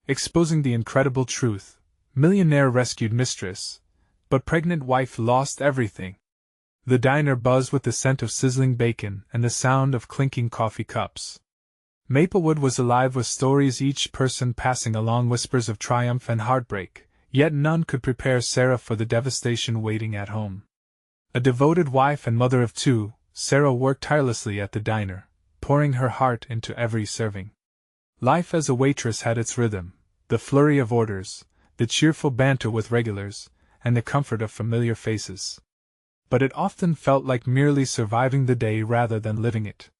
exposing the incredible truth. Millionaire rescued Mistress, but pregnant wife lost everything. The diner buzzed with the scent of sizzling bacon and the sound of clinking coffee cups. Maplewood was alive with stories, each person passing along whispers of triumph and heartbreak, yet none could prepare Sarah for the devastation waiting at home. A devoted wife and mother of two, Sarah worked tirelessly at the diner, pouring her heart into every serving. Life as a waitress had its rhythm, the flurry of orders, the cheerful banter with regulars, and the comfort of familiar faces. But it often felt like merely surviving the day rather than living it.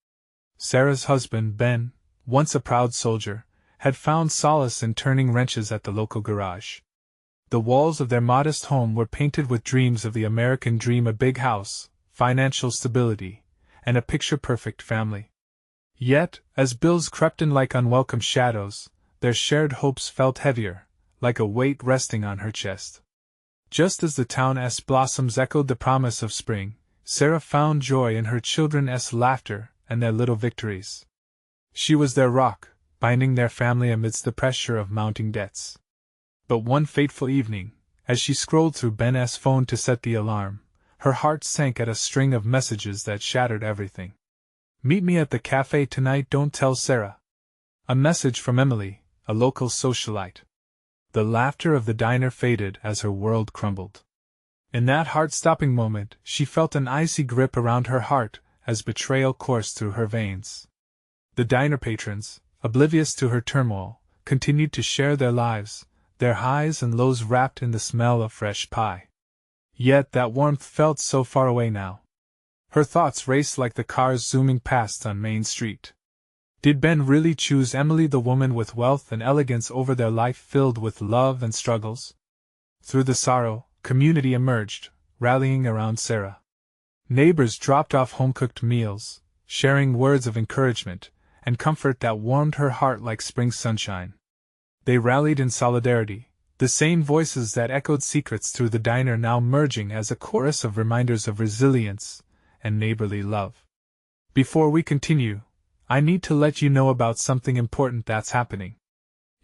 Sarah's husband, Ben, once a proud soldier, had found solace in turning wrenches at the local garage. The walls of their modest home were painted with dreams of the American dream: a big house, financial stability, and a picture-perfect family. Yet, as bills crept in like unwelcome shadows, their shared hopes felt heavier, like a weight resting on her chest. Just as the town's blossoms echoed the promise of spring, Sarah found joy in her children's laughter and their little victories. She was their rock, binding their family amidst the pressure of mounting debts. But one fateful evening, as she scrolled through Ben's phone to set the alarm, her heart sank at a string of messages that shattered everything. "Meet me at the cafe tonight, don't tell Sarah." A message from Emily, a local socialite. The laughter of the diner faded as her world crumbled. In that heart-stopping moment, she felt an icy grip around her heart as betrayal coursed through her veins. The diner patrons, oblivious to her turmoil, continued to share their lives, their highs and lows wrapped in the smell of fresh pie. Yet that warmth felt so far away now. Her thoughts raced like the cars zooming past on Main Street. Did Ben really choose Emily, the woman with wealth and elegance, over their life filled with love and struggles? Through the sorrow, community emerged, rallying around Sarah. Neighbors dropped off home-cooked meals, sharing words of encouragement and comfort that warmed her heart like spring sunshine. They rallied in solidarity, the same voices that echoed secrets through the diner now merging as a chorus of reminders of resilience and neighborly love. Before we continue, I need to let you know about something important that's happening.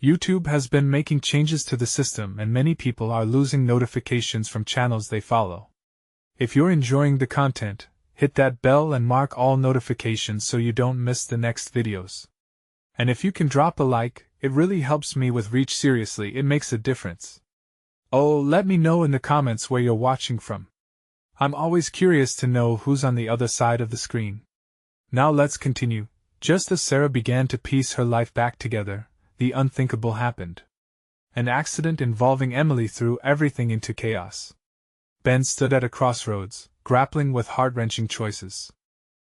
YouTube has been making changes to the system and many people are losing notifications from channels they follow. If you're enjoying the content, hit that bell and mark all notifications so you don't miss the next videos. And if you can drop a like, it really helps me with reach. Seriously, it makes a difference. Oh, let me know in the comments where you're watching from. I'm always curious to know who's on the other side of the screen. Now let's continue. Just as Sarah began to piece her life back together, the unthinkable happened. An accident involving Emily threw everything into chaos. Ben stood at a crossroads, grappling with heart-wrenching choices.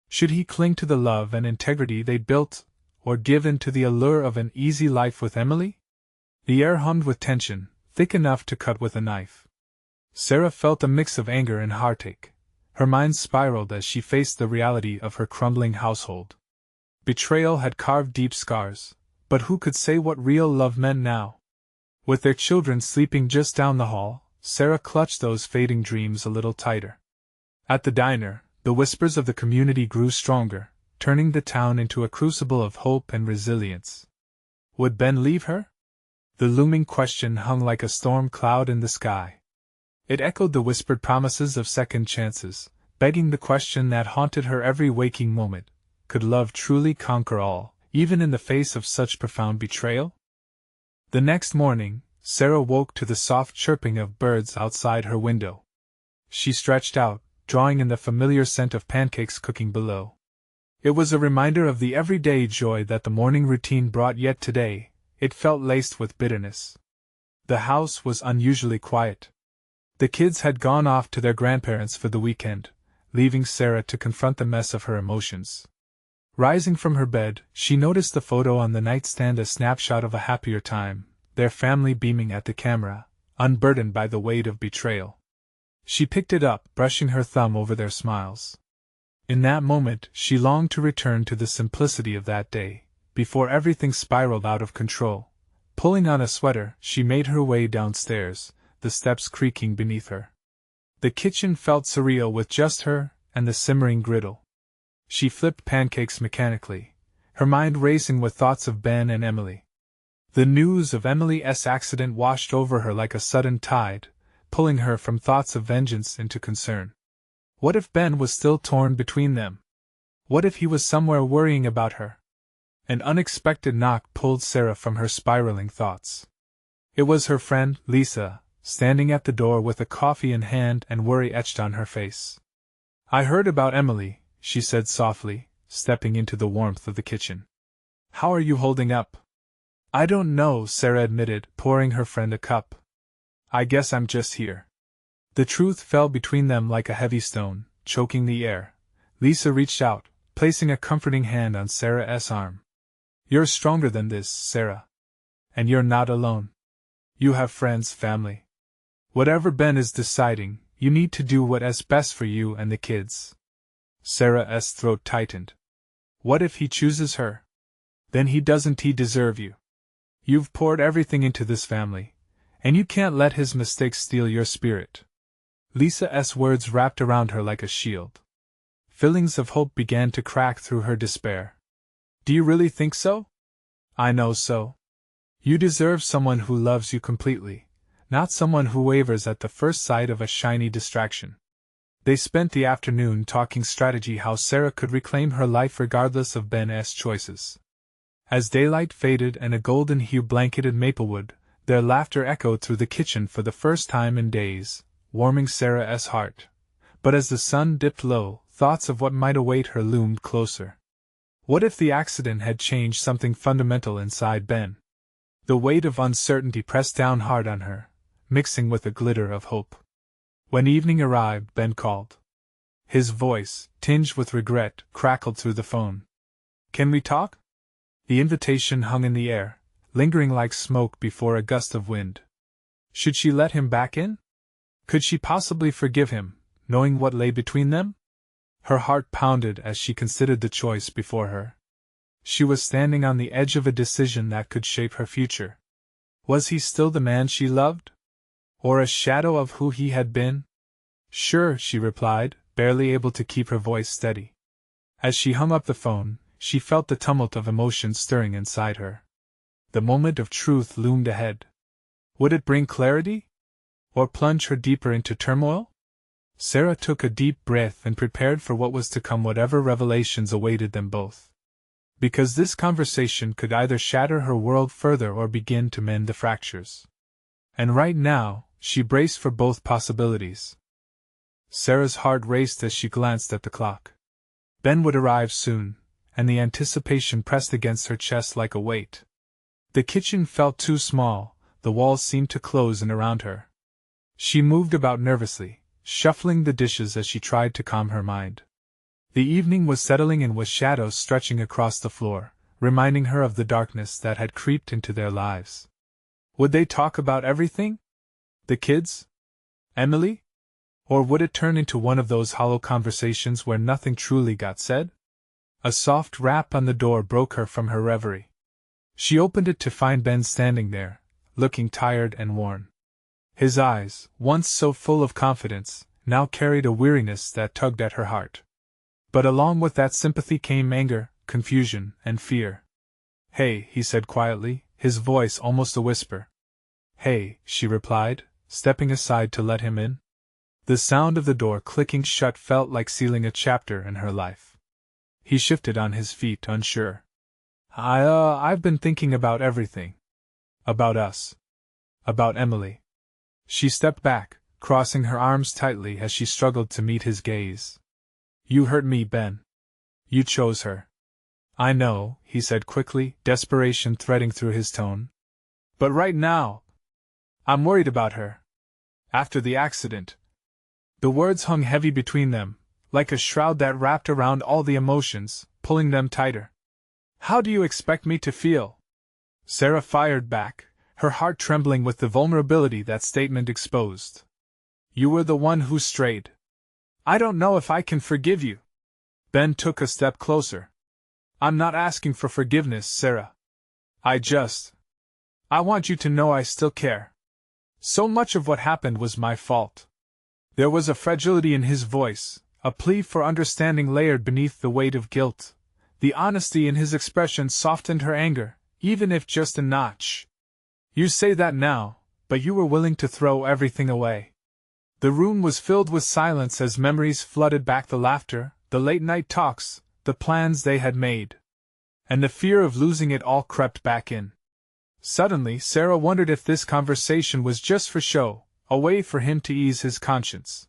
Should he cling to the love and integrity they'd built, or give in to the allure of an easy life with Emily? The air hummed with tension, thick enough to cut with a knife. Sarah felt a mix of anger and heartache. Her mind spiraled as she faced the reality of her crumbling household. Betrayal had carved deep scars, but who could say what real love meant now? With their children sleeping just down the hall, Sarah clutched those fading dreams a little tighter. At the diner, the whispers of the community grew stronger, turning the town into a crucible of hope and resilience. Would Ben leave her? The looming question hung like a storm cloud in the sky. It echoed the whispered promises of second chances, begging the question that haunted her every waking moment: could love truly conquer all, even in the face of such profound betrayal? The next morning, Sarah woke to the soft chirping of birds outside her window. She stretched out, drawing in the familiar scent of pancakes cooking below. It was a reminder of the everyday joy that the morning routine brought, yet today, it felt laced with bitterness. The house was unusually quiet. The kids had gone off to their grandparents for the weekend, leaving Sarah to confront the mess of her emotions. Rising from her bed, she noticed the photo on the nightstand, a snapshot of a happier time, their family beaming at the camera, unburdened by the weight of betrayal. She picked it up, brushing her thumb over their smiles. In that moment, she longed to return to the simplicity of that day, before everything spiraled out of control. Pulling on a sweater, she made her way downstairs, the steps creaking beneath her. The kitchen felt surreal with just her and the simmering griddle. She flipped pancakes mechanically, her mind racing with thoughts of Ben and Emily. The news of Emily's accident washed over her like a sudden tide, pulling her from thoughts of vengeance into concern. What if Ben was still torn between them? What if he was somewhere worrying about her? An unexpected knock pulled Sarah from her spiraling thoughts. It was her friend, Lisa, standing at the door with a coffee in hand and worry etched on her face. "I heard about Emily," she said softly, stepping into the warmth of the kitchen. "How are you holding up?" "I don't know," Sarah admitted, pouring her friend a cup. "I guess I'm just here." The truth fell between them like a heavy stone, choking the air. Lisa reached out, placing a comforting hand on Sarah's arm. "You're stronger than this, Sarah. And you're not alone. You have friends, family. Whatever Ben is deciding, you need to do what's best for you and the kids." Sarah's throat tightened. What if he chooses her? Then he deserve you. You've poured everything into this family, and you can't let his mistakes steal your spirit. Lisa's words wrapped around her like a shield. Feelings of hope began to crack through her despair. "Do you really think so?" "I know so. You deserve someone who loves you completely, not someone who wavers at the first sight of a shiny distraction." They spent the afternoon talking strategy, how Sarah could reclaim her life regardless of Ben's choices. As daylight faded and a golden hue blanketed Maplewood, their laughter echoed through the kitchen for the first time in days, warming Sarah's heart. But as the sun dipped low, thoughts of what might await her loomed closer. What if the accident had changed something fundamental inside Ben? The weight of uncertainty pressed down hard on her, mixing with a glitter of hope. When evening arrived, Ben called. His voice, tinged with regret, crackled through the phone. "Can we talk?" The invitation hung in the air, lingering like smoke before a gust of wind. Should she let him back in? Could she possibly forgive him, knowing what lay between them? Her heart pounded as she considered the choice before her. She was standing on the edge of a decision that could shape her future. Was he still the man she loved? Or a shadow of who he had been? "Sure," she replied, barely able to keep her voice steady. As she hung up the phone, she felt the tumult of emotion stirring inside her. The moment of truth loomed ahead. Would it bring clarity? Or plunge her deeper into turmoil? Sarah took a deep breath and prepared for what was to come, whatever revelations awaited them both. Because this conversation could either shatter her world further or begin to mend the fractures. And right now, she braced for both possibilities. Sarah's heart raced as she glanced at the clock. Ben would arrive soon, and the anticipation pressed against her chest like a weight. The kitchen felt too small, the walls seemed to close in around her. She moved about nervously, shuffling the dishes as she tried to calm her mind. The evening was settling in with shadows stretching across the floor, reminding her of the darkness that had creeped into their lives. Would they talk about everything? The kids? Emily? Or would it turn into one of those hollow conversations where nothing truly got said? A soft rap on the door broke her from her reverie. She opened it to find Ben standing there, looking tired and worn. His eyes, once so full of confidence, now carried a weariness that tugged at her heart. But along with that sympathy came anger, confusion, and fear. "Hey," he said quietly, his voice almost a whisper. "Hey," she replied, stepping aside to let him in. The sound of the door clicking shut felt like sealing a chapter in her life. He shifted on his feet, unsure. I've been thinking about everything. About us. About Emily." She stepped back, crossing her arms tightly as she struggled to meet his gaze. "You hurt me, Ben. You chose her." "I know," he said quickly, desperation threading through his tone. "But right now, I'm worried about her. After the accident." The words hung heavy between them, like a shroud that wrapped around all the emotions, pulling them tighter. "How do you expect me to feel?" Sarah fired back, her heart trembling with the vulnerability that statement exposed. "You were the one who strayed. I don't know if I can forgive you." Ben took a step closer. "I'm not asking for forgiveness, Sarah. I want you to know I still care. So much of what happened was my fault." There was a fragility in his voice, a plea for understanding layered beneath the weight of guilt. The honesty in his expression softened her anger, Even if just a notch. You say that now, but you were willing to throw everything away. The room was filled with silence as memories flooded back, the laughter, the late-night talks, the plans they had made. And the fear of losing it all crept back in. Suddenly, Sarah wondered if this conversation was just for show, a way for him to ease his conscience.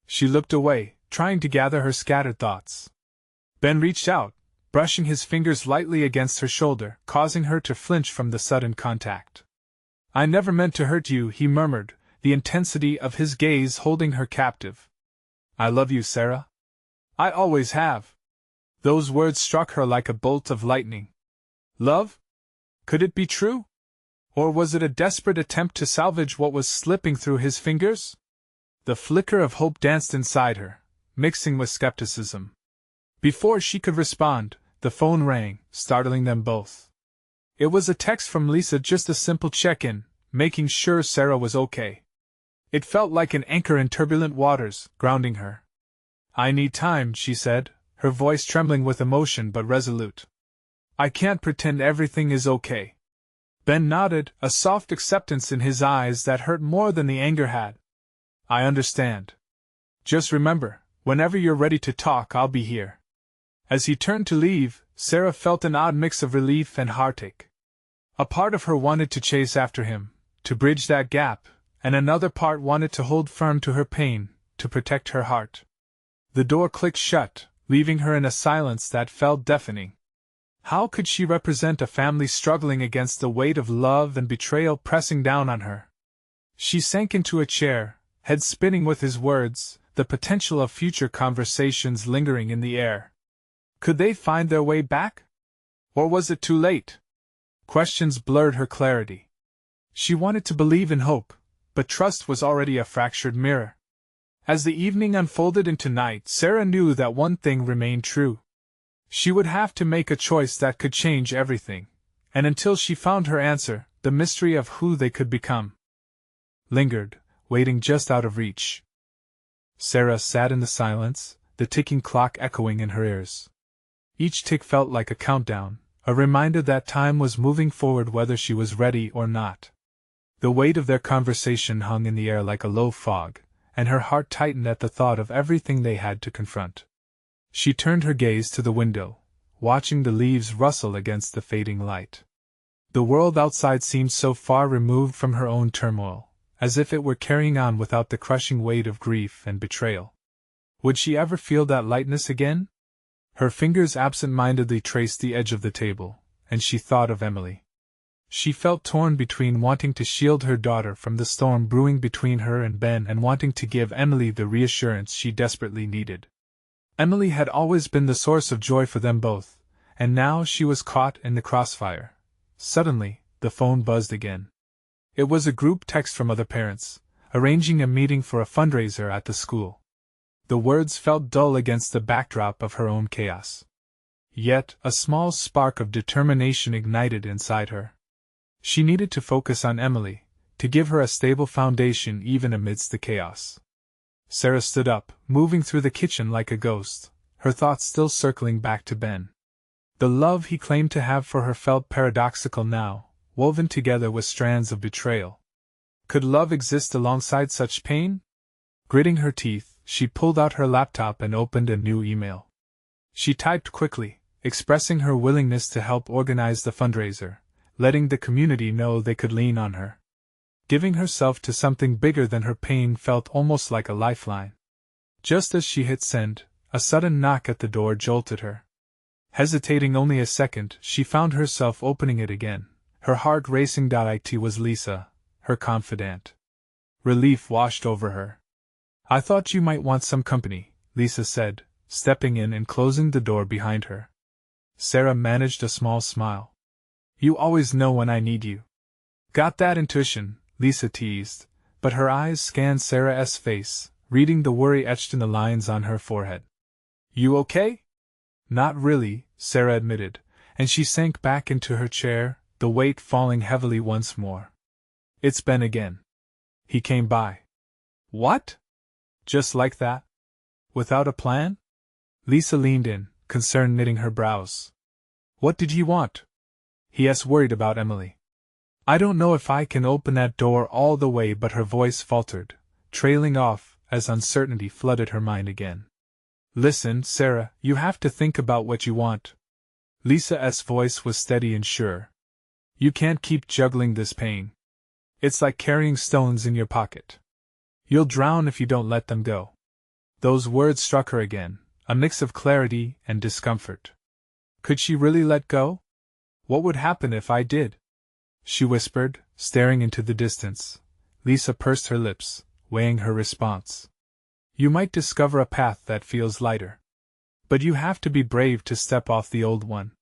She looked away, trying to gather her scattered thoughts. Ben reached out, brushing his fingers lightly against her shoulder, causing her to flinch from the sudden contact. "I never meant to hurt you," he murmured, the intensity of his gaze holding her captive. "I love you, Sarah. I always have." Those words struck her like a bolt of lightning. Love? Could it be true? Or was it a desperate attempt to salvage what was slipping through his fingers? The flicker of hope danced inside her, mixing with skepticism. Before she could respond, the phone rang, startling them both. It was a text from Lisa, just a simple check-in, making sure Sarah was okay. It felt like an anchor in turbulent waters, grounding her. "I need time," she said, her voice trembling with emotion but resolute. "I can't pretend everything is okay." Ben nodded, a soft acceptance in his eyes that hurt more than the anger had. "I understand. Just remember, whenever you're ready to talk, I'll be here." As he turned to leave, Sarah felt an odd mix of relief and heartache. A part of her wanted to chase after him, to bridge that gap, and another part wanted to hold firm to her pain, to protect her heart. The door clicked shut, leaving her in a silence that felt deafening. How could she represent a family struggling against the weight of love and betrayal pressing down on her? She sank into a chair, head spinning with his words, the potential of future conversations lingering in the air. Could they find their way back? Or was it too late? Questions blurred her clarity. She wanted to believe in hope, but trust was already a fractured mirror. As the evening unfolded into night, Sarah knew that one thing remained true. She would have to make a choice that could change everything, and until she found her answer, the mystery of who they could become lingered, waiting just out of reach. Sarah sat in the silence, the ticking clock echoing in her ears. Each tick felt like a countdown, a reminder that time was moving forward whether she was ready or not. The weight of their conversation hung in the air like a low fog, and her heart tightened at the thought of everything they had to confront. She turned her gaze to the window, watching the leaves rustle against the fading light. The world outside seemed so far removed from her own turmoil, as if it were carrying on without the crushing weight of grief and betrayal. Would she ever feel that lightness again? Her fingers absent-mindedly traced the edge of the table, and she thought of Emily. She felt torn between wanting to shield her daughter from the storm brewing between her and Ben and wanting to give Emily the reassurance she desperately needed. Emily had always been the source of joy for them both, and now she was caught in the crossfire. Suddenly, the phone buzzed again. It was a group text from other parents, arranging a meeting for a fundraiser at the school. The words felt dull against the backdrop of her own chaos. Yet, a small spark of determination ignited inside her. She needed to focus on Emily, to give her a stable foundation even amidst the chaos. Sarah stood up, moving through the kitchen like a ghost, her thoughts still circling back to Ben. The love he claimed to have for her felt paradoxical now, woven together with strands of betrayal. Could love exist alongside such pain? Gritting her teeth, she pulled out her laptop and opened a new email. She typed quickly, expressing her willingness to help organize the fundraiser, letting the community know they could lean on her. Giving herself to something bigger than her pain felt almost like a lifeline. Just as she hit send, a sudden knock at the door jolted her. Hesitating only a second, she found herself opening it again, her heart racing. It was Lisa, her confidant. Relief washed over her. "I thought you might want some company," Lisa said, stepping in and closing the door behind her. Sarah managed a small smile. "You always know when I need you." "Got that intuition," Lisa teased, but her eyes scanned Sarah's face, reading the worry etched in the lines on her forehead. "You okay?" "Not really," Sarah admitted, and she sank back into her chair, the weight falling heavily once more. "It's Ben again. He came by." "What?" "Just like that? Without a plan?" Lisa leaned in, concern knitting her brows. "What did he want?" He worried about Emily. I don't know if I can open that door all the way, but her voice faltered, trailing off as uncertainty flooded her mind again. Listen, Sarah, you have to think about what you want. Lisa's voice was steady and sure. You can't keep juggling this pain. It's like carrying stones in your pocket. You'll drown if you don't let them go. Those words struck her again, a mix of clarity and discomfort. Could she really let go? What would happen if I did? She whispered, staring into the distance. Lisa pursed her lips, weighing her response. You might discover a path that feels lighter. But you have to be brave to step off the old one.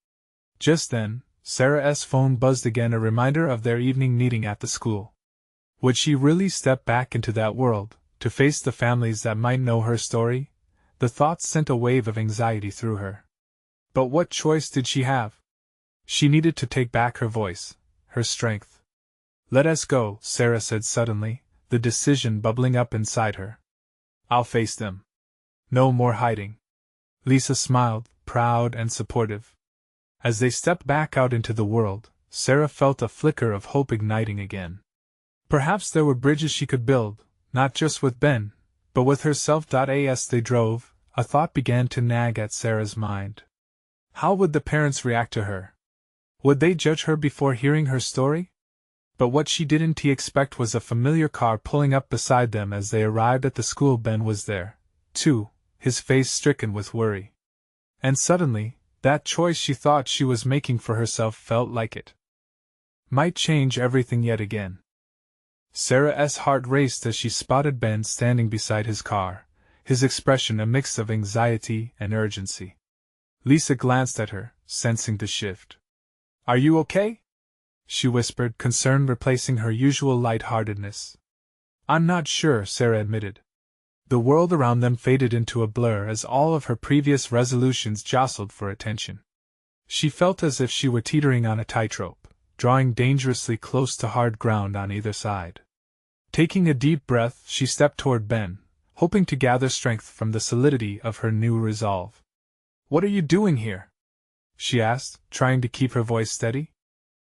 Just then, Sarah's phone buzzed again, a reminder of their evening meeting at the school. Would she really step back into that world, to face the families that might know her story? The thought sent a wave of anxiety through her. But what choice did she have? She needed to take back her voice, her strength. Let us go, Sarah said suddenly, the decision bubbling up inside her. I'll face them. No more hiding. Lisa smiled, proud and supportive. As they stepped back out into the world, Sarah felt a flicker of hope igniting again. Perhaps there were bridges she could build, not just with Ben, but with herself. As they drove, a thought began to nag at Sarah's mind. How would the parents react to her? Would they judge her before hearing her story? But what she didn't expect was a familiar car pulling up beside them as they arrived at the school. Ben was there, too, his face stricken with worry. And suddenly, that choice she thought she was making for herself felt like it might change everything yet again. Sarah's heart raced as she spotted Ben standing beside his car, his expression a mix of anxiety and urgency. Lisa glanced at her, sensing the shift. Are you okay? She whispered, concern replacing her usual light-heartedness. I'm not sure, Sarah admitted. The world around them faded into a blur as all of her previous resolutions jostled for attention. She felt as if she were teetering on a tightrope, drawing dangerously close to hard ground on either side. Taking a deep breath, she stepped toward Ben, hoping to gather strength from the solidity of her new resolve. What are you doing here? She asked, trying to keep her voice steady.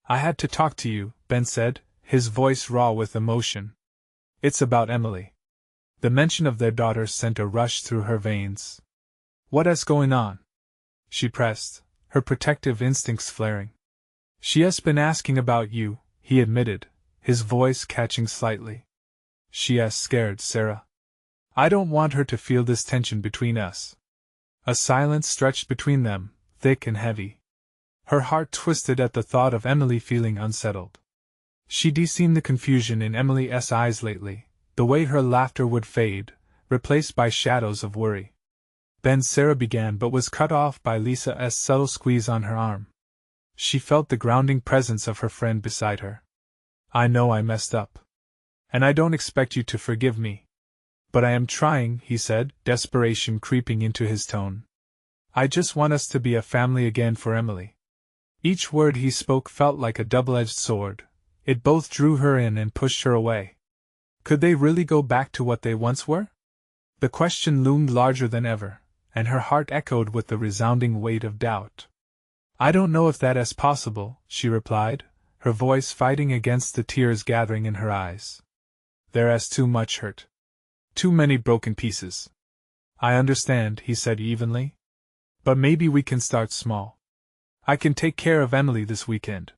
I had to talk to you, Ben said, his voice raw with emotion. It's about Emily. The mention of their daughter sent a rush through her veins. What's going on? She pressed, her protective instincts flaring. She has been asking about you, he admitted, his voice catching slightly. She's scared, Sarah. I don't want her to feel this tension between us. A silence stretched between them, thick and heavy. Her heart twisted at the thought of Emily feeling unsettled. She'd seen the confusion in Emily's eyes lately, the way her laughter would fade, replaced by shadows of worry. Then Sarah began but was cut off by Lisa's subtle squeeze on her arm. She felt the grounding presence of her friend beside her. I know I messed up. And I don't expect you to forgive me. But I am trying, he said, desperation creeping into his tone. I just want us to be a family again for Emily. Each word he spoke felt like a double-edged sword. It both drew her in and pushed her away. Could they really go back to what they once were? The question loomed larger than ever, and her heart echoed with the resounding weight of doubt. I don't know if that is possible, she replied, her voice fighting against the tears gathering in her eyes. There is too much hurt. Too many broken pieces. I understand, he said evenly. But maybe we can start small. I can take care of Emily this weekend.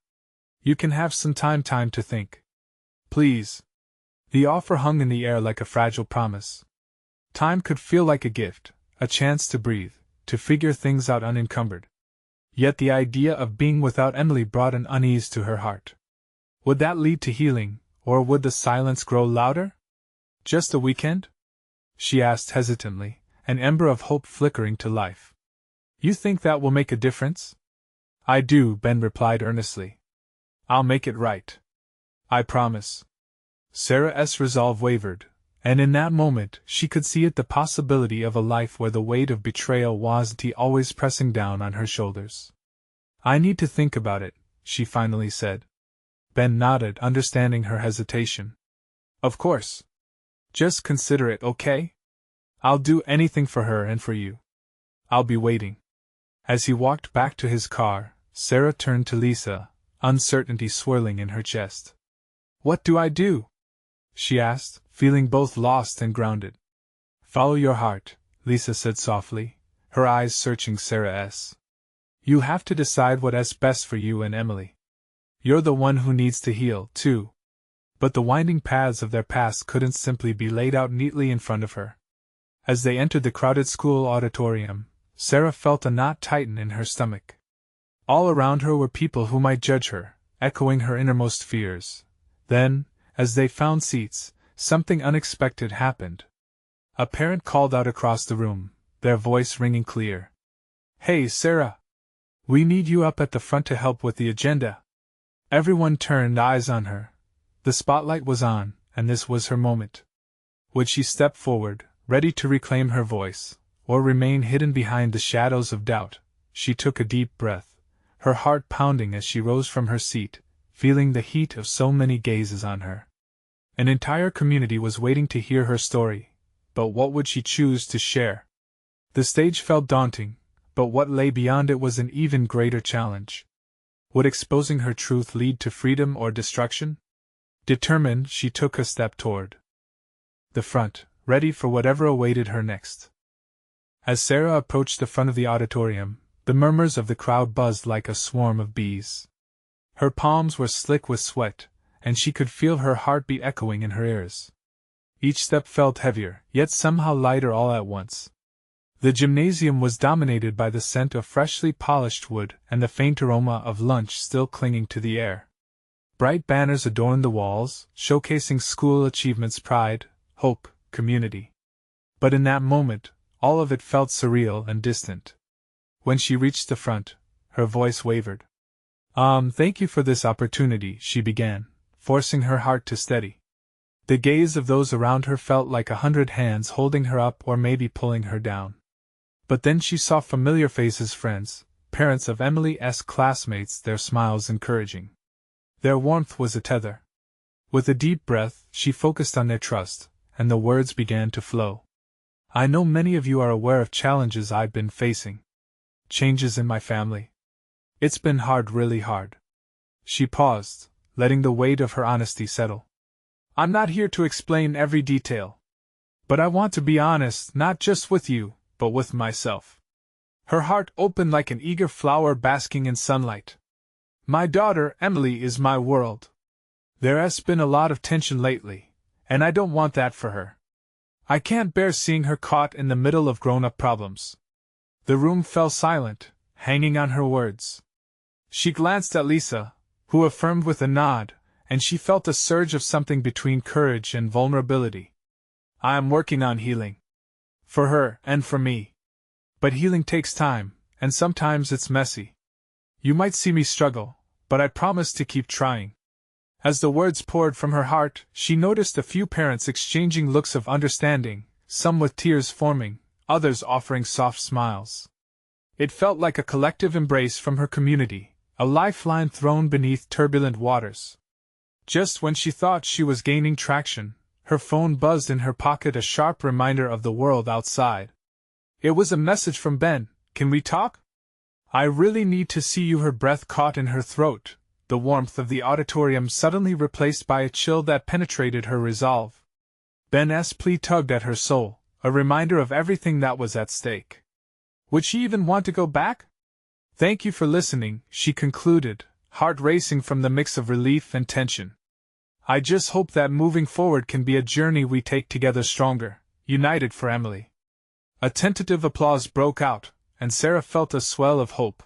You can have some time to think. Please. The offer hung in the air like a fragile promise. Time could feel like a gift, a chance to breathe, to figure things out unencumbered. Yet the idea of being without Emily brought an unease to her heart. Would that lead to healing, or would the silence grow louder? Just a weekend? She asked hesitantly, an ember of hope flickering to life. You think that will make a difference? I do, Ben replied earnestly. I'll make it right. I promise. Sarah's resolve wavered, and in that moment she could see it, the possibility of a life where the weight of betrayal wasn't always pressing down on her shoulders. I need to think about it, she finally said. Ben nodded, understanding her hesitation. Of course. Just consider it, okay? I'll do anything for her and for you. I'll be waiting. As he walked back to his car, Sarah turned to Lisa, uncertainty swirling in her chest. "What do I do?" she asked, feeling both lost and grounded. "Follow your heart," Lisa said softly, her eyes searching Sarah's. "You have to decide what's best for you and Emily. You're the one who needs to heal, too." But the winding paths of their past couldn't simply be laid out neatly in front of her. As they entered the crowded school auditorium, Sarah felt a knot tighten in her stomach. All around her were people who might judge her, echoing her innermost fears. Then, as they found seats, something unexpected happened. A parent called out across the room, their voice ringing clear. "Hey, Sarah! We need you up at the front to help with the agenda." Everyone turned eyes on her. The spotlight was on, and this was her moment. Would she step forward, ready to reclaim her voice, or remain hidden behind the shadows of doubt? She took a deep breath, her heart pounding as she rose from her seat, feeling the heat of so many gazes on her. An entire community was waiting to hear her story, but what would she choose to share? The stage felt daunting, but what lay beyond it was an even greater challenge. Would exposing her truth lead to freedom or destruction? Determined, she took a step toward the front, ready for whatever awaited her next. As Sarah approached the front of the auditorium, the murmurs of the crowd buzzed like a swarm of bees. Her palms were slick with sweat, and she could feel her heartbeat echoing in her ears. Each step felt heavier, yet somehow lighter all at once. The gymnasium was dominated by the scent of freshly polished wood and the faint aroma of lunch still clinging to the air. Bright banners adorned the walls, showcasing school achievements, pride, hope, community. But in that moment, all of it felt surreal and distant. When she reached the front, her voice wavered. Thank you for this opportunity," she began, forcing her heart to steady. The gaze of those around her felt like 100 hands holding her up or maybe pulling her down. But then she saw familiar faces, friends, parents of Emily's classmates, their smiles encouraging. Their warmth was a tether. With a deep breath, she focused on their trust, and the words began to flow. "I know many of you are aware of challenges I've been facing. Changes in my family. It's been hard, really hard." She paused, letting the weight of her honesty settle. "I'm not here to explain every detail. But I want to be honest, not just with you, but with myself." Her heart opened like an eager flower basking in sunlight. "My daughter, Emily, is my world. There's been a lot of tension lately, and I don't want that for her. I can't bear seeing her caught in the middle of grown-up problems." The room fell silent, hanging on her words. She glanced at Lisa, who affirmed with a nod, and she felt a surge of something between courage and vulnerability. "I am working on healing. For her, and for me. But healing takes time, and sometimes it's messy. You might see me struggle, but I promise to keep trying." As the words poured from her heart, she noticed a few parents exchanging looks of understanding, some with tears forming, others offering soft smiles. It felt like a collective embrace from her community, a lifeline thrown beneath turbulent waters. Just when she thought she was gaining traction, her phone buzzed in her pocket, a sharp reminder of the world outside. It was a message from Ben. "Can we talk? I really need to see you." Her breath caught in her throat, the warmth of the auditorium suddenly replaced by a chill that penetrated her resolve. Ben's plea tugged at her soul, a reminder of everything that was at stake. Would she even want to go back? "Thank you for listening," she concluded, heart racing from the mix of relief and tension. "I just hope that moving forward can be a journey we take together, stronger, united for Emily." A tentative applause broke out, and Sarah felt a swell of hope.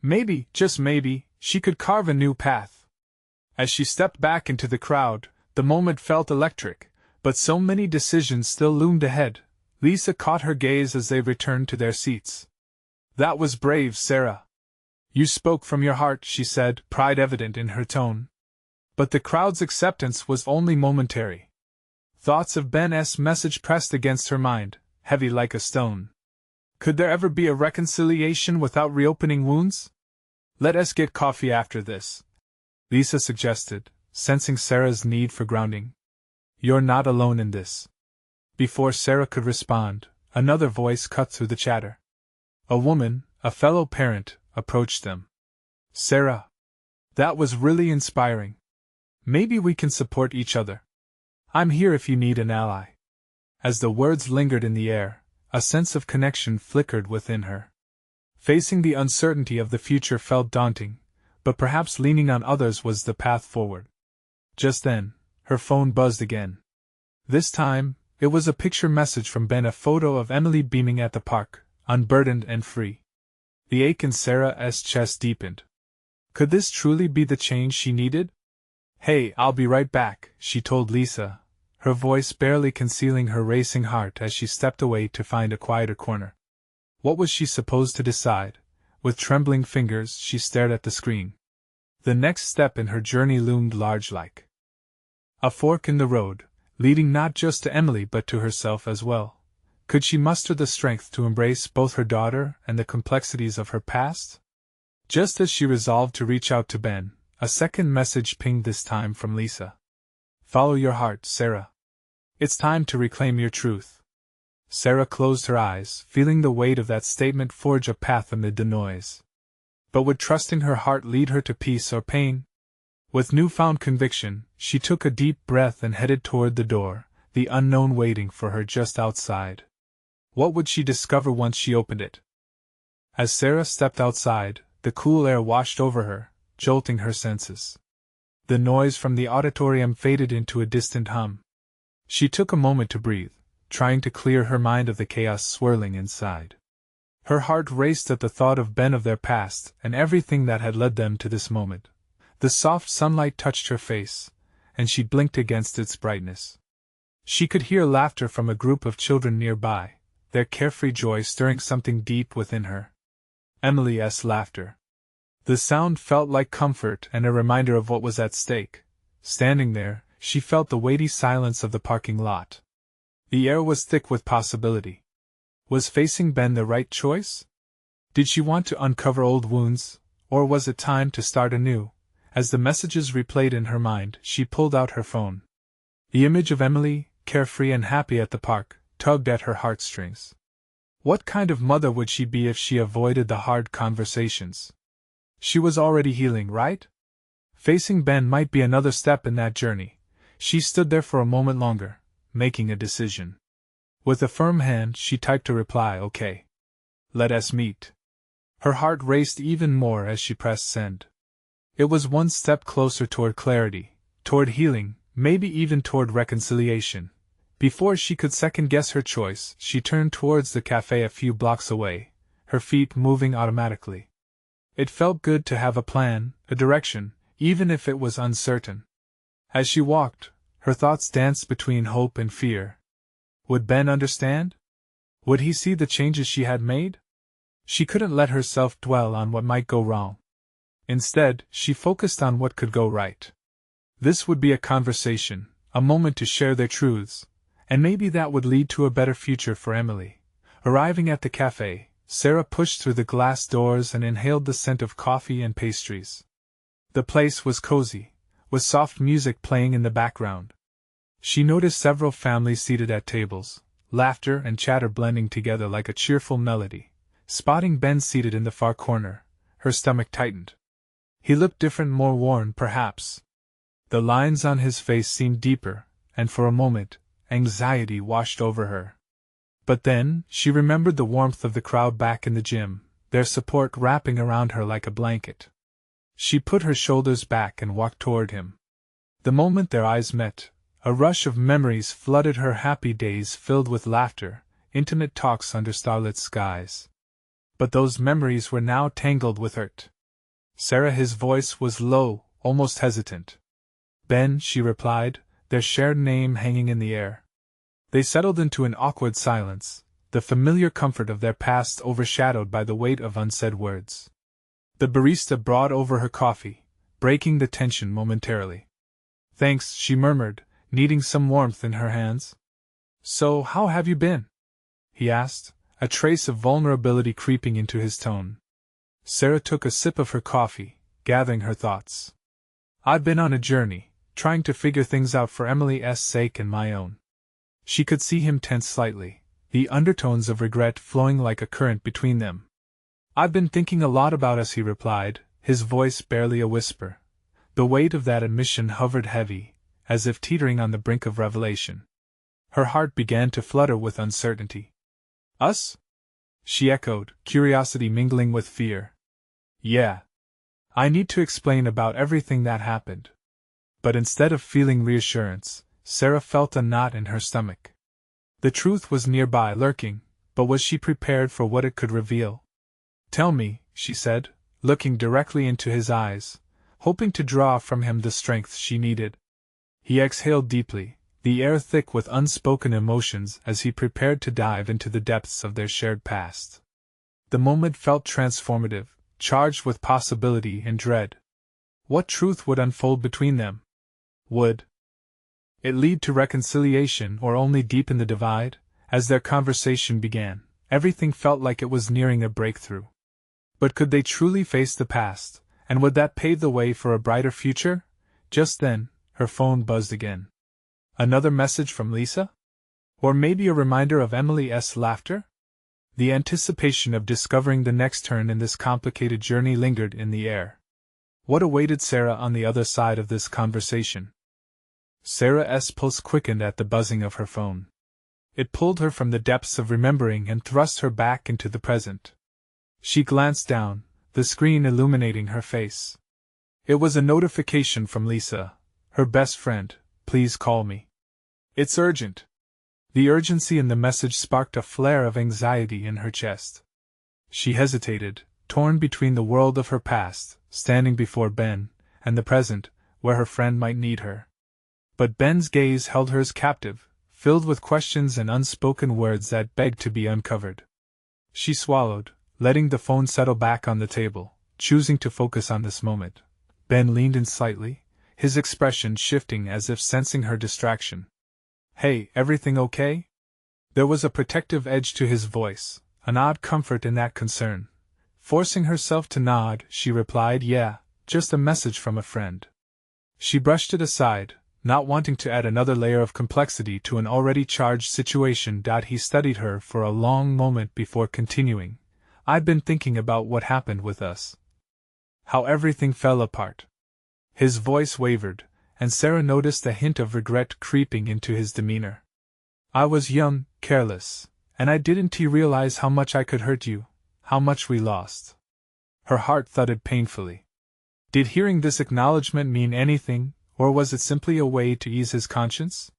Maybe, just maybe, she could carve a new path. As she stepped back into the crowd, the moment felt electric, but so many decisions still loomed ahead. Lisa caught her gaze as they returned to their seats. "That was brave, Sarah. You spoke from your heart," she said, pride evident in her tone. But the crowd's acceptance was only momentary. Thoughts of Ben's message pressed against her mind, heavy like a stone. Could there ever be a reconciliation without reopening wounds? "Let us get coffee after this," Lisa suggested, sensing Sarah's need for grounding. "You're not alone in this." Before Sarah could respond, another voice cut through the chatter. A woman, a fellow parent, approached them. "Sarah, That was really inspiring. Maybe we can support each other. I'm here if you need an ally. As the words lingered in the air, a sense of connection flickered within her. Facing the uncertainty of the future felt daunting, but perhaps leaning on others was the path forward. Just then, her phone buzzed again. This time, it was a picture message from Ben, a photo of Emily beaming at the park, unburdened and free. The ache in Sarah's chest deepened. Could this truly be the change she needed? Hey, I'll be right back, she told Lisa, her voice barely concealing her racing heart as she stepped away to find a quieter corner. What was she supposed to decide? With trembling fingers, she stared at the screen. The next step in her journey loomed large, like a fork in the road, leading not just to Emily but to herself as well. Could she muster the strength to embrace both her daughter and the complexities of her past? Just as she resolved to reach out to Ben, a second message pinged, this time from Lisa. Follow your heart, Sarah. It's time to reclaim your truth. Sarah closed her eyes, feeling the weight of that statement forge a path amid the noise. But would trusting her heart lead her to peace or pain? With newfound conviction, she took a deep breath and headed toward the door, the unknown waiting for her just outside. What would she discover once she opened it? As Sarah stepped outside, the cool air washed over her, jolting her senses. The noise from the auditorium faded into a distant hum. She took a moment to breathe, trying to clear her mind of the chaos swirling inside. Her heart raced at the thought of Ben, of their past, and everything that had led them to this moment. The soft sunlight touched her face, and she blinked against its brightness. She could hear laughter from a group of children nearby, their carefree joy stirring something deep within her. Emily's laughter. The sound felt like comfort and a reminder of what was at stake. Standing there, she felt the weighty silence of the parking lot. The air was thick with possibility. Was facing Ben the right choice? Did she want to uncover old wounds, or was it time to start anew? As the messages replayed in her mind, she pulled out her phone. The image of Emily, carefree and happy at the park, tugged at her heartstrings. What kind of mother would she be if she avoided the hard conversations? She was already healing, right? Facing Ben might be another step in that journey. She stood there for a moment longer, making a decision. With a firm hand, she typed a reply, "Okay. Let us meet." Her heart raced even more as she pressed send. It was one step closer toward clarity, toward healing, maybe even toward reconciliation. Before she could second-guess her choice, she turned towards the cafe a few blocks away, her feet moving automatically. It felt good to have a plan, a direction, even if it was uncertain. As she walked, her thoughts danced between hope and fear. Would Ben understand? Would he see the changes she had made? She couldn't let herself dwell on what might go wrong. Instead, she focused on what could go right. This would be a conversation, a moment to share their truths, and maybe that would lead to a better future for Emily. Arriving at the cafe, Sarah pushed through the glass doors and inhaled the scent of coffee and pastries. The place was cozy, with soft music playing in the background. She noticed several families seated at tables, laughter and chatter blending together like a cheerful melody. Spotting Ben seated in the far corner, her stomach tightened. He looked different, more worn, perhaps. The lines on his face seemed deeper, and for a moment, anxiety washed over her. But then, she remembered the warmth of the crowd back in the gym, their support wrapping around her like a blanket. She put her shoulders back and walked toward him. The moment their eyes met, a rush of memories flooded her, happy days filled with laughter, intimate talks under starlit skies. But those memories were now tangled with hurt. "Sarah," his voice was low, almost hesitant. "Ben," she replied, their shared name hanging in the air. They settled into an awkward silence, the familiar comfort of their past overshadowed by the weight of unsaid words. The barista brought over her coffee, breaking the tension momentarily. "Thanks," she murmured, needing some warmth in her hands. "So, how have you been?" he asked, a trace of vulnerability creeping into his tone. Sarah took a sip of her coffee, gathering her thoughts. "I've been on a journey, trying to figure things out for Emily's sake and my own." She could see him tense slightly, the undertones of regret flowing like a current between them. "I've been thinking a lot about us," he replied, his voice barely a whisper, The weight of that admission hovered heavy, as if teetering on the brink of revelation. Her heart began to flutter with uncertainty. Us? She echoed, curiosity mingling with fear. Yeah. I need to explain about everything that happened. But instead of feeling reassurance, Sarah felt a knot in her stomach. The truth was nearby, lurking, but was she prepared for what it could reveal? Tell me, she said, looking directly into his eyes, hoping to draw from him the strength she needed. He exhaled deeply, the air thick with unspoken emotions as he prepared to dive into the depths of their shared past. The moment felt transformative, charged with possibility and dread. What truth would unfold between them? Would it lead to reconciliation or only deepen the divide? As their conversation began, everything felt like it was nearing a breakthrough. But could they truly face the past, and would that pave the way for a brighter future? Just then, her phone buzzed again. Another message from Lisa? Or maybe a reminder of Emily's laughter? The anticipation of discovering the next turn in this complicated journey lingered in the air. What awaited Sarah on the other side of this conversation? Sarah's pulse quickened at the buzzing of her phone. It pulled her from the depths of remembering and thrust her back into the present. She glanced down, the screen illuminating her face. It was a notification from Lisa, her best friend. Please call me. It's urgent. The urgency in the message sparked a flare of anxiety in her chest. She hesitated, torn between the world of her past, standing before Ben, and the present, where her friend might need her. But Ben's gaze held hers captive, filled with questions and unspoken words that begged to be uncovered. She swallowed, letting the phone settle back on the table, choosing to focus on this moment. Ben leaned in slightly, his expression shifting as if sensing her distraction. Hey, everything okay? There was a protective edge to his voice, an odd comfort in that concern. Forcing herself to nod, she replied, Yeah, just a message from a friend. She brushed it aside, not wanting to add another layer of complexity to an already charged situation. He studied her for a long moment before continuing. I've been thinking about what happened with us. How everything fell apart. His voice wavered, and Sarah noticed a hint of regret creeping into his demeanor. I was young, careless, and I didn't realize how much I could hurt you, how much we lost. Her heart thudded painfully. Did hearing this acknowledgement mean anything, or was it simply a way to ease his conscience?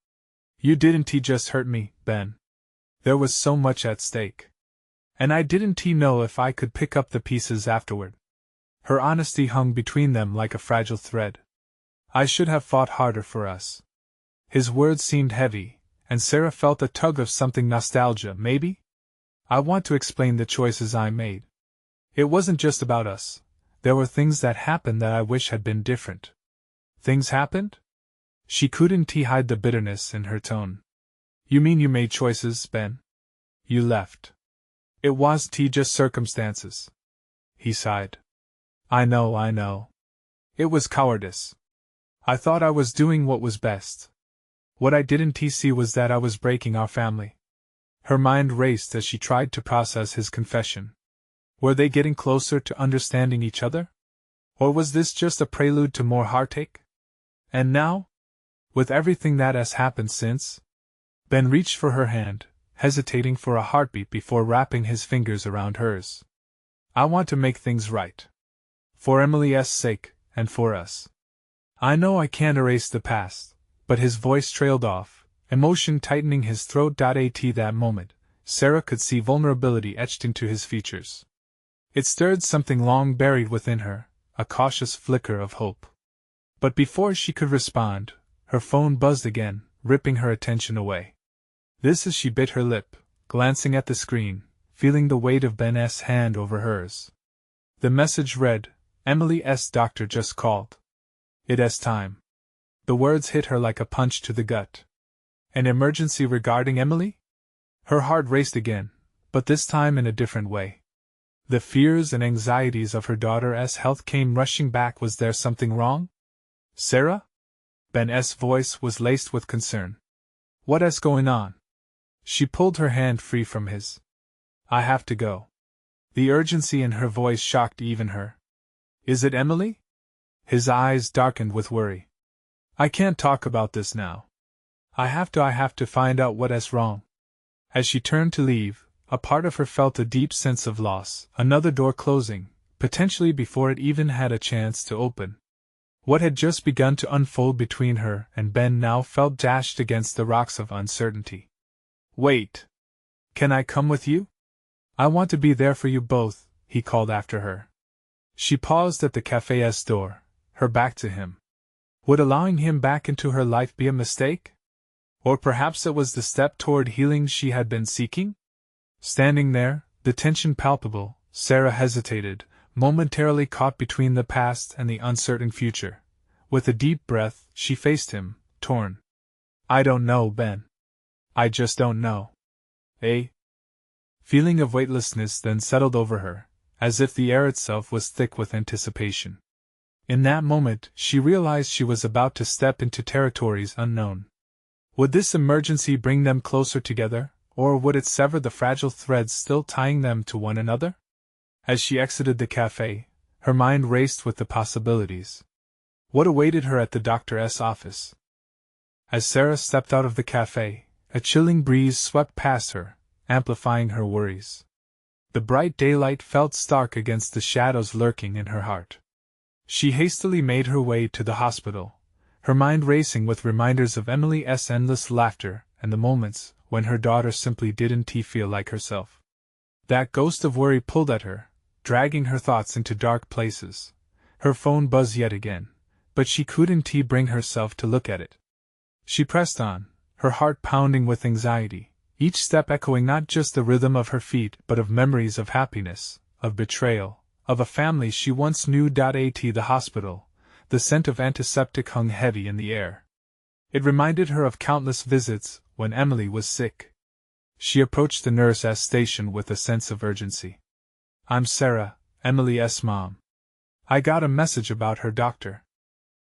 You didn't just hurt me, Ben. There was so much at stake. And I didn't know if I could pick up the pieces afterward. Her honesty hung between them like a fragile thread. I should have fought harder for us. His words seemed heavy, and Sarah felt a tug of something nostalgia, maybe? I want to explain the choices I made. It wasn't just about us. There were things that happened that I wish had been different. Things happened? She couldn't hide the bitterness in her tone. You mean you made choices, Ben? You left. It wasn't just circumstances. He sighed. I know. It was cowardice. I thought I was doing what was best. What I didn't see was that I was breaking our family. Her mind raced as she tried to process his confession. Were they getting closer to understanding each other? Or was this just a prelude to more heartache? And now? With everything that has happened since? Ben reached for her hand, hesitating for a heartbeat before wrapping his fingers around hers. I want to make things right. For Emily's sake, and for us. I know I can't erase the past, but his voice trailed off, emotion tightening his throat. At that moment, Sarah could see vulnerability etched into his features. It stirred something long buried within her, a cautious flicker of hope. But before she could respond, her phone buzzed again, ripping her attention away. This as she bit her lip, glancing at the screen, feeling the weight of Ben's hand over hers. The message read, Emily's doctor just called. It's time. The words hit her like a punch to the gut. An emergency regarding Emily? Her heart raced again, but this time in a different way. The fears and anxieties of her daughter's health came rushing back. Was there something wrong? Sarah? Ben's voice was laced with concern. What's going on? She pulled her hand free from his. I have to go. The urgency in her voice shocked even her. Is it Emily? His eyes darkened with worry. I can't talk about this now. I have to find out what's wrong. As she turned to leave, a part of her felt a deep sense of loss, another door closing, potentially before it even had a chance to open. What had just begun to unfold between her and Ben now felt dashed against the rocks of uncertainty. Wait. Can I come with you? I want to be there for you both, he called after her. She paused at the cafe's door, her back to him. Would allowing him back into her life be a mistake? Or perhaps it was the step toward healing she had been seeking? Standing there, the tension palpable, Sarah hesitated, momentarily caught between the past and the uncertain future. With a deep breath, she faced him, torn. I don't know, Ben. I just don't know. A feeling of weightlessness then settled over her, as if the air itself was thick with anticipation. In that moment, she realized she was about to step into territories unknown. Would this emergency bring them closer together, or would it sever the fragile threads still tying them to one another? As she exited the cafe, her mind raced with the possibilities. What awaited her at the doctor's office? As Sarah stepped out of the cafe, a chilling breeze swept past her, amplifying her worries. The bright daylight felt stark against the shadows lurking in her heart. She hastily made her way to the hospital, her mind racing with reminders of Emily's endless laughter and the moments when her daughter simply didn't feel like herself. That ghost of worry pulled at her, dragging her thoughts into dark places. Her phone buzzed yet again, but she couldn't bring herself to look at it. She pressed on, her heart pounding with anxiety, each step echoing not just the rhythm of her feet but of memories of happiness, of betrayal, of a family she once knew. At the hospital, the scent of antiseptic hung heavy in the air. It reminded her of countless visits when Emily was sick. She approached the nurse's station with a sense of urgency. I'm Sarah, Emily's mom. I got a message about her doctor.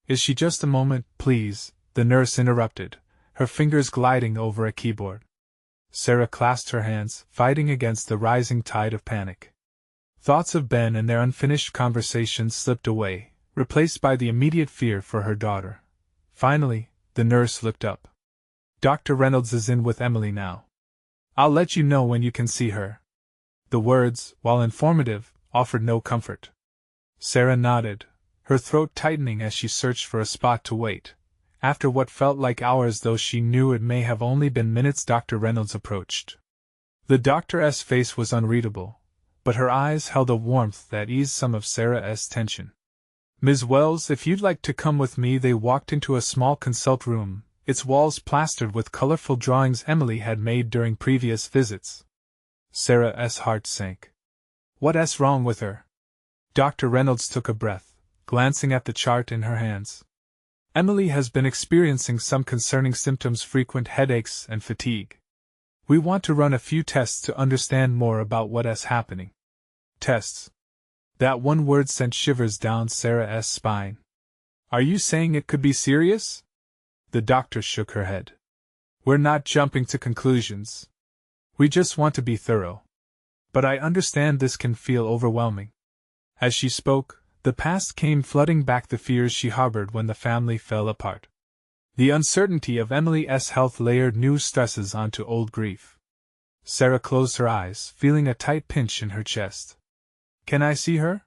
Is she just a moment, please? The nurse interrupted, her fingers gliding over a keyboard. Sarah clasped her hands, fighting against the rising tide of panic. Thoughts of Ben and their unfinished conversations slipped away, replaced by the immediate fear for her daughter. Finally, the nurse looked up. Dr. Reynolds is in with Emily now. I'll let you know when you can see her. The words, while informative, offered no comfort. Sarah nodded, her throat tightening as she searched for a spot to wait. After what felt like hours, though she knew it may have only been minutes, Dr. Reynolds approached. The doctor's face was unreadable, but her eyes held a warmth that eased some of Sarah's tension. Ms. Wells, if you'd like to come with me. They walked into a small consult room, its walls plastered with colorful drawings Emily had made during previous visits. Sarah's heart sank. What's wrong with her? Dr. Reynolds took a breath, glancing at the chart in her hands. Emily has been experiencing some concerning symptoms, frequent headaches and fatigue. We want to run a few tests to understand more about what's happening. Tests. That one word sent shivers down Sarah's spine. Are you saying it could be serious? The doctor shook her head. We're not jumping to conclusions. We just want to be thorough. But I understand this can feel overwhelming. As she spoke, the past came flooding back, the fears she harbored when the family fell apart. The uncertainty of Emily's health layered new stresses onto old grief. Sarah closed her eyes, feeling a tight pinch in her chest. Can I see her?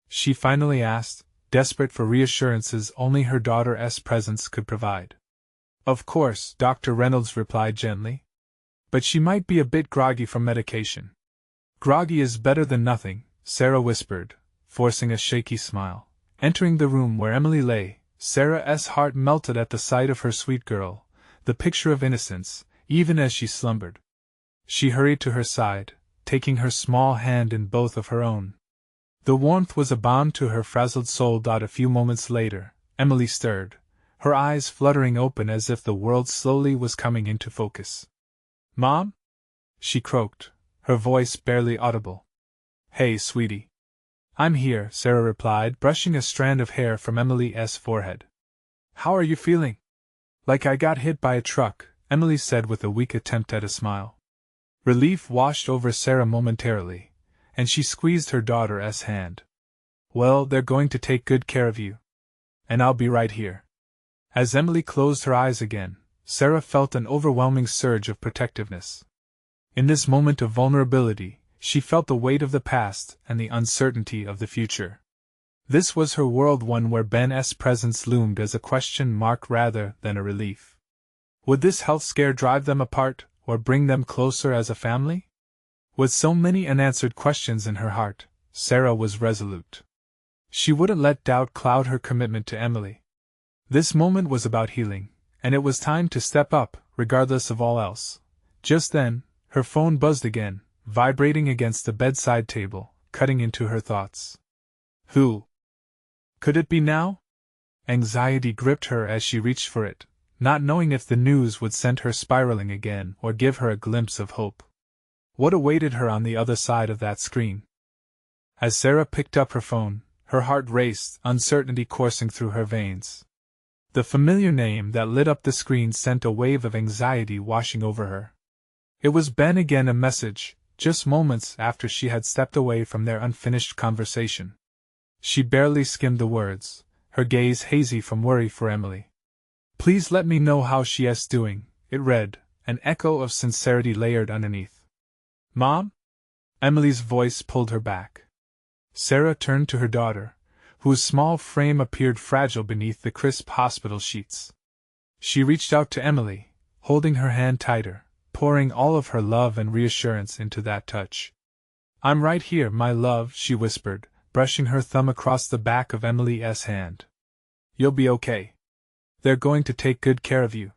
She finally asked, desperate for reassurances only her daughter's presence could provide. Of course, Dr. Reynolds replied gently. But she might be a bit groggy from medication. Groggy is better than nothing, Sarah whispered, forcing a shaky smile. Entering the room where Emily lay, Sarah's heart melted at the sight of her sweet girl, the picture of innocence, even as she slumbered. She hurried to her side, taking her small hand in both of her own. The warmth was a balm to her frazzled soul. A few moments later, Emily stirred, her eyes fluttering open as if the world slowly was coming into focus. Mom? She croaked, her voice barely audible. Hey, sweetie. I'm here, Sarah replied, brushing a strand of hair from Emily's forehead. How are you feeling? Like I got hit by a truck, Emily said with a weak attempt at a smile. Relief washed over Sarah momentarily, and she squeezed her daughter's hand. Well, they're going to take good care of you. And I'll be right here. As Emily closed her eyes again, Sarah felt an overwhelming surge of protectiveness. In this moment of vulnerability, she felt the weight of the past and the uncertainty of the future. This was her world, one where Ben's presence loomed as a question mark rather than a relief. Would this health scare drive them apart, or bring them closer as a family? With so many unanswered questions in her heart, Sarah was resolute. She wouldn't let doubt cloud her commitment to Emily. This moment was about healing, and it was time to step up, regardless of all else. Just then, her phone buzzed again, vibrating against the bedside table, cutting into her thoughts. Who? Could it be now? Anxiety gripped her as she reached for it, not knowing if the news would send her spiraling again or give her a glimpse of hope. What awaited her on the other side of that screen? As Sarah picked up her phone, her heart raced, uncertainty coursing through her veins. The familiar name that lit up the screen sent a wave of anxiety washing over her. It was Ben again, a message, just moments after she had stepped away from their unfinished conversation. She barely skimmed the words, her gaze hazy from worry for Emily. Please let me know how she is doing, it read, an echo of sincerity layered underneath. Mom? Emily's voice pulled her back. Sarah turned to her daughter, whose small frame appeared fragile beneath the crisp hospital sheets. She reached out to Emily, holding her hand tighter, pouring all of her love and reassurance into that touch. I'm right here, my love, she whispered, brushing her thumb across the back of Emily's hand. You'll be okay. They're going to take good care of you.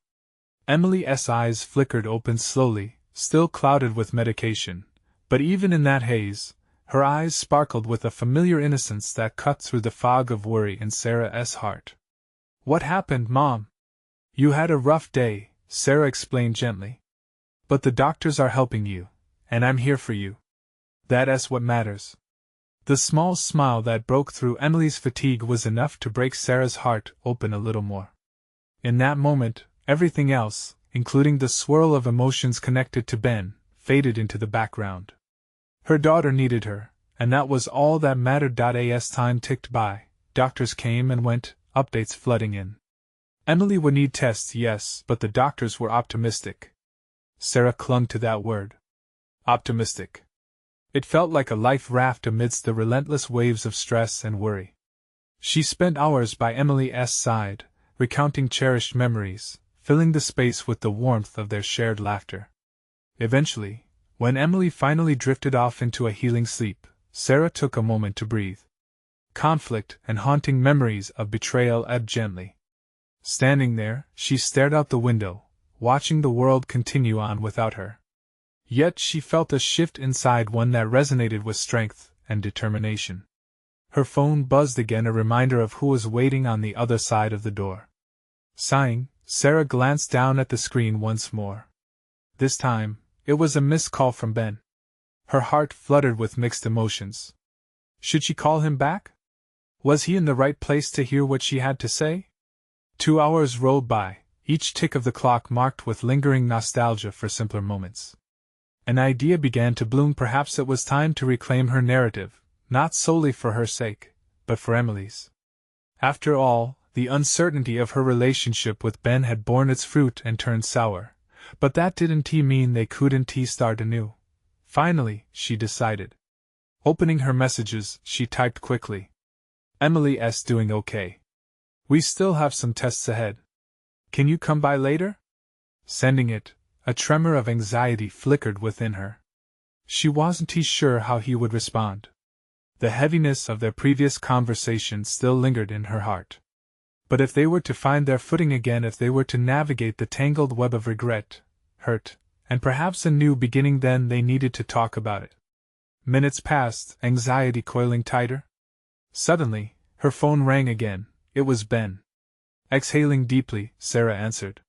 Emily's eyes flickered open slowly, still clouded with medication, but even in that haze, her eyes sparkled with a familiar innocence that cut through the fog of worry in Sarah's heart. What happened, Mom? You had a rough day, Sarah explained gently. But the doctors are helping you, and I'm here for you. That's what matters. The small smile that broke through Emily's fatigue was enough to break Sarah's heart open a little more. In that moment, everything else, including the swirl of emotions connected to Ben, faded into the background. Her daughter needed her, and that was all that mattered. As time ticked by, doctors came and went, updates flooding in. Emily would need tests, yes, but the doctors were optimistic. Sarah clung to that word. Optimistic. It felt like a life raft amidst the relentless waves of stress and worry. She spent hours by Emily's side, recounting cherished memories, filling the space with the warmth of their shared laughter. Eventually, when Emily finally drifted off into a healing sleep, Sarah took a moment to breathe. Conflict and haunting memories of betrayal ebbed gently. Standing there, she stared out the window, watching the world continue on without her. Yet she felt a shift inside, one that resonated with strength and determination. Her phone buzzed again, a reminder of who was waiting on the other side of the door. Sighing, Sarah glanced down at the screen once more. This time, it was a missed call from Ben. Her heart fluttered with mixed emotions. Should she call him back? Was he in the right place to hear what she had to say? 2 hours rolled by, each tick of the clock marked with lingering nostalgia for simpler moments. An idea began to bloom. Perhaps it was time to reclaim her narrative, not solely for her sake, but for Emily's. After all, the uncertainty of her relationship with Ben had borne its fruit and turned sour, but that didn't mean they couldn't start anew. Finally, she decided. Opening her messages, she typed quickly. Emily's doing okay. We still have some tests ahead. Can you come by later? Sending it, a tremor of anxiety flickered within her. She wasn't sure how he would respond. The heaviness of their previous conversation still lingered in her heart. But if they were to find their footing again, if they were to navigate the tangled web of regret, hurt, and perhaps a new beginning, then they needed to talk about it. Minutes passed, anxiety coiling tighter. Suddenly, her phone rang again. It was Ben. Exhaling deeply, Sarah answered.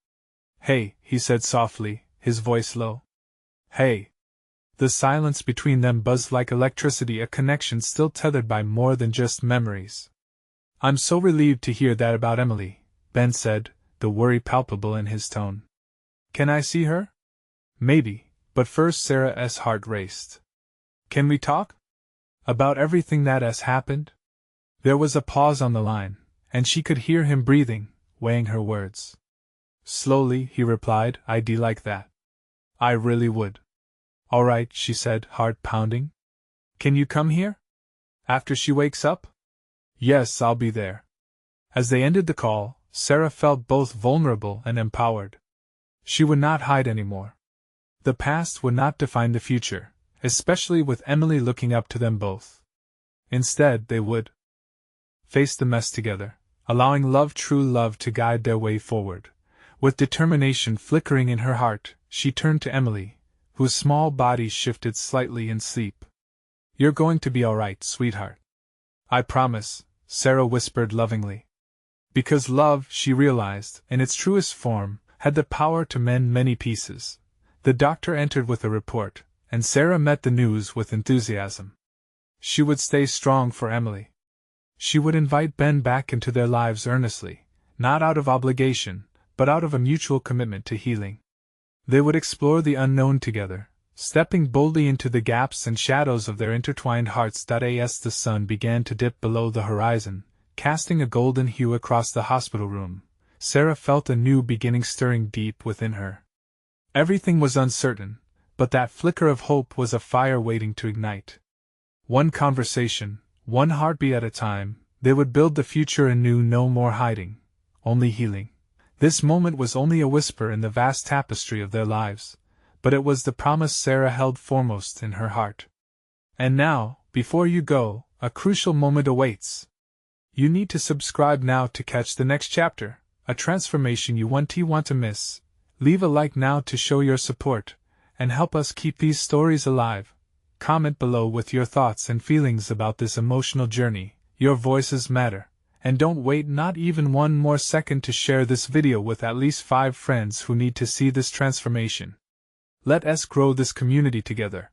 Hey, he said softly, his voice low. Hey. The silence between them buzzed like electricity, a connection still tethered by more than just memories. I'm so relieved to hear that about Emily, Ben said, the worry palpable in his tone. Can I see her? Maybe, but first. Sarah's heart raced. Can we talk? About everything that has happened? There was a pause on the line, and she could hear him breathing, weighing her words. Slowly, he replied, I'd like that. I really would. All right, she said, heart pounding. Can you come here? After she wakes up? Yes, I'll be there. As they ended the call, Sarah felt both vulnerable and empowered. She would not hide anymore. The past would not define the future, especially with Emily looking up to them both. Instead, they would face the mess together, allowing love, true love, to guide their way forward. With determination flickering in her heart, she turned to Emily, whose small body shifted slightly in sleep. You're going to be all right, sweetheart. I promise, Sarah whispered lovingly. Because love, she realized, in its truest form, had the power to mend many pieces. The doctor entered with a report, and Sarah met the news with enthusiasm. She would stay strong for Emily. She would invite Ben back into their lives earnestly, not out of obligation, but out of a mutual commitment to healing. They would explore the unknown together, stepping boldly into the gaps and shadows of their intertwined hearts. As the sun began to dip below the horizon, casting a golden hue across the hospital room, Sarah felt a new beginning stirring deep within her. Everything was uncertain, but that flicker of hope was a fire waiting to ignite. One conversation, one heartbeat at a time, they would build the future anew. No more hiding, only healing. This moment was only a whisper in the vast tapestry of their lives, but it was the promise Sarah held foremost in her heart. And now, before you go, a crucial moment awaits. You need to subscribe now to catch the next chapter, a transformation you won't want to miss. Leave a like now to show your support, and help us keep these stories alive. Comment below with your thoughts and feelings about this emotional journey. Your voices matter. And don't wait not even one more second to share this video with at least 5 friends who need to see this transformation. Let us grow this community together.